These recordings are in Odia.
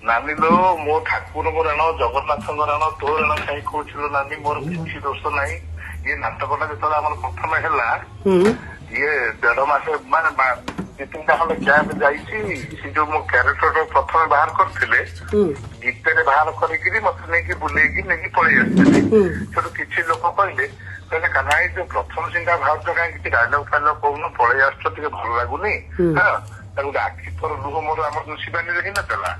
ନାନୀ ଲୋ ମୋ ଠାକୁରଙ୍କ ରାଣ ଜଗନ୍ନାଥଙ୍କ ରାଣ ତୋ ରାଣ କାହିଁ କହୁଥିଲୁ ନାନୀ ମୋର କିଛି ଦୋଷ ନାହିଁ। ଇଏ ନାଟକଟା ଯେତେବେଳେ ଆମର ପ୍ରଥମେ ହେଲା ଇଏ 1.5 ମାସ ମାନେ 2-3ଟା ଖଣ୍ଡେ କ୍ୟାମ୍ପ ଯାଇଛି। ସେ ଯୋଉ ମୋ କ୍ୟାରେକ୍ଟର ପ୍ରଥମେ ବାହାର କରିଥିଲେ ଗୀତରେ ବାହାର କରିକିରି ମତେ ନେଇକି ବୁଲେଇକି ନେଇକି ପଳେଇ ଆସିଥିଲେ। ସେଠୁ କିଛି ଲୋକ କହିଲେ କାହ୍ନା ଏଇ ଯୋଉ ପ୍ରଥମ ସିନ୍ଟା ବାହାରୁଛ କାହିଁ କିଛି ଡାଇଲଗ ଫାଇଲଗ କହୁନ ପଳେଇ ଆସୁଛ ଟିକେ ଭଲ ଲାଗୁନି। ହଁ ତାକୁ ଆଖି ତୋର ଲୁହ ମୋର ଆମର ଶିବାନୀ ଦେଖିନଥିଲା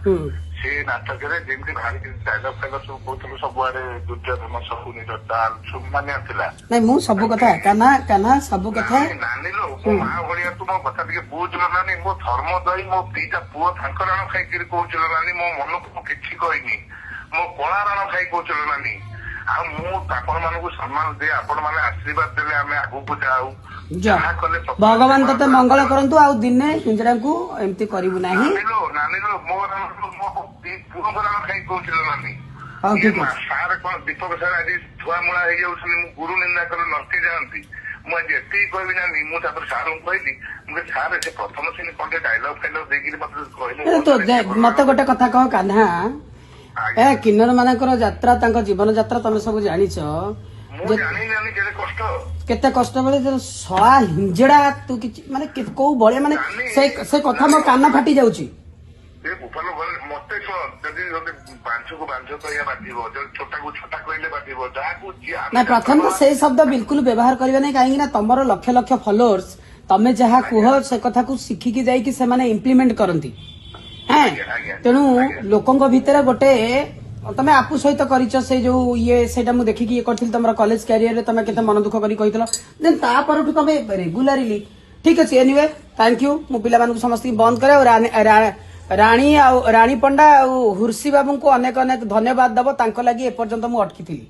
ସେ ନାଟକରେ ଯେମିତି ଭାରି ଡାଇଲଗ ଫାଇଲଗ ସବୁ କହୁଥିଲୁ ସବୁଆଡେ ଦୁର୍ଯ୍ୟୋଧନ ଶକୁନି ଦାଲ ସବୁ ମାନେ ଥିଲା। ନାଇଁ ମୁଁ ସବୁ କଥା କାହ୍ନା ସବୁ କଥା ନାନୀ ଲୋ ମୋ ମା ଭଳିଆ ତୁ ମୋ କଥା ଟିକେ ବୁଝିଲ ନାନୀ। ମୋ ଧର୍ମ ଦଇ ମୋ 2ଟା ପୁଅ ତାଙ୍କ ରାଣ ଖାଇକିରି କହୁছিল ନାନୀ। ମୋ ମନକୁ ମୁଁ କିଛି କହିନି। ମୋ କଳା ରାଣ ଖାଇ କହୁছিল ନାନୀ। ଆଉ ମୁଁ ଆପଣ ମାନଙ୍କୁ ସମ୍ମାନ ଦିଏ ଆପଣ ମାନେ ଆଶୀର୍ବାଦ ଦେଲେ ଆମେ ଆଗକୁ ଯାଉ। ଯାହା କଲେ ଭଗବାନ ତତେ ମଙ୍ଗଳ କରନ୍ତୁ। ଆଉ ଦିନେ ହିଞ୍ଜଡାଙ୍କୁ ଏମିତି କରିବୁ ନାହିଁ। ନାନୀ ଲୋ ମୋ ପୁଅଙ୍କ ରାଣ ଖାଇ କହୁছিল ନାନୀ। ହଉ ଠିକ ଅଛି। ସାର୍ କଣ ଦୀପକ ସାର୍ ଆଜି ଛୁଆମୂଳା ହେଇଯାଉଛନ୍ତି ମୁଁ ଗୁରୁ ନିନ୍ଦା କରି ନଟି ଯାଆନ୍ତି। ମୁଁ ଆଜି ଏତିକି କହିବି ଜାଣି ମୁଁ ତାପରେ ସାର୍ଙ୍କୁ କହିଲି ମୁଁ ସାର୍ ସେ ପ୍ରଥମ ଶ୍ରେଣୀ କଣ ଡାଇଲଗ ଫାଇଲଗ ଦେଇକିରି ମତେ କହିଲେ ମତେ ଗୋଟେ କଥା କହ କାହ୍ନା ଏ କିନ୍ନର ମାନଙ୍କର ଯାତ୍ରା ତାଙ୍କ ଜୀବନ ଯାତ୍ରା ତମେ ସବୁ ଜାଣିଛ କେତେ କଷ୍ଟ ବେଳେ ଶଳା ହିଞ୍ଜଡା ତୁ କିଛି ମାନେ କୋଉ ଭଳିଆ ମାନେ ସେ କଥା ମୋ କାନ ଫାଟି ଯାଉଛି। ମତେ ଯଦି ବାଞ୍ଛକୁ ବାଞ୍ଛ କହିବା ବାଧିବ ଛୋଟାକୁ ଛୋଟା କହିଲେ ବାଧିବ ଯାହାକୁ ନା ପ୍ରଥମ ତ ସେଇ ଶବ୍ଦ ବିଲକୁଲ ବ୍ୟବହାର କରିବେ ନାହିଁ କାହିଁକି ନା ତମର ଲକ୍ଷ ଲକ୍ଷ ଫଲୋଅର୍ସ ତମେ ଯାହା କୁହ ସେ କଥାକୁ ଶିଖିକି ଯାଇକି ସେମାନେ ଇମ୍ପ୍ଲିମେଣ୍ଟ କରନ୍ତି। ତେଣୁ ଲୋକଙ୍କ ଭିତରେ ଗୋଟେ ତମେ ଆପୁ ସହିତ କରିଛ ସେଇ ଯୋଉ ଇଏ ସେଇଟା ମୁଁ ଦେଖିକି ଇଏ କରିଥିଲି ତମର କଲେଜ କ୍ୟାରିୟରରେ ତମେ କେତେ ମନ ଦୁଃଖ କରି କହିଥିଲ ଦେନ୍ ତାପରଠୁ ତମେ ରେଗୁଲାରିଲି ଠିକ ଅଛି। Anyway thank you. ମୁଁ ପିଲାମାନଙ୍କୁ ସମସ୍ତଙ୍କୁ ବନ୍ଦ କରେ ଆଉ ରାଣୀ ପଣ୍ଡା ଆଉ ହୁର୍ସି ବାବୁଙ୍କୁ ଅନେକ ଅନେକ ଧନ୍ୟବାଦ ଦବ ତାଙ୍କ ଲାଗି ଏପର୍ଯ୍ୟନ୍ତ ମୁଁ ଅଟକିଥିଲି।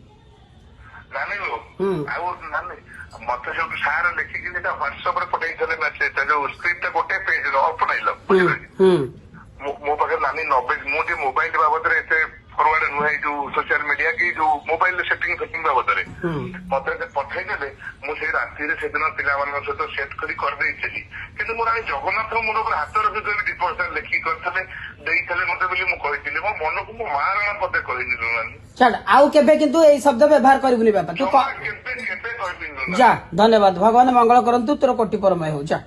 ମତେ ସବୁ ସାର୍ ଲେଖିକି ହ୍ୱାଟ୍ସଆପ ରେ ପଠେଇଥିଲେ ମେସେଜ ଯୋଉ ସ୍କ୍ରିପ୍ଟ ଗୋଟେ ପେଜରେ ଅପଣାଇଲ ମୋ ପାଖରେ ନାନୀ 90 ମୁଁ ଟିକେ ମୋବାଇଲ ବାବଦରେ ଏତେ ଫରୱାର୍ଡ ନୁହେଁ ଯୋଉ ସୋସିଆଲ ମିଡିଆ କି ଯୋଉ ମୋବାଇଲ ସେଟିଂ ବାବଦରେ ମତେ ପଠେଇଦେଲେ ମୁଁ ସେଇ ରାତିରେ ସେଦିନ ପିଲାମାନଙ୍କ ସହିତ ସେଟ୍ କରି କରିଦେଇଥିଲି। କିନ୍ତୁ ମୋର ଆଣି ଜଗନ୍ନାଥ ମୁଣ୍ଡ ଉପରେ ହାତ ରଖିଥିଲି ଦୀପକ ସାର୍ ଲେଖିକି କରିଥିଲେ ଦେଇଥିଲେ ମତେ ବୋଲି ମୁଁ କହିଥିଲି। ମୋ ମନକୁ ମୋ ମା ରାଣ ପଦେ କହିନି ନାନୀ। ଆଉ କେବେ କିନ୍ତୁ ଏଇ ଶବ୍ଦ ବ୍ୟବହାର କରିବୁନି ବାପା ତୁ କେବେ କହିବି ଯା। ଧନ୍ୟବାଦ। ଭଗବାନ ମଙ୍ଗଳ କରନ୍ତୁ ତୋର କୋଟି ପରମୟ ହଉ ଯା।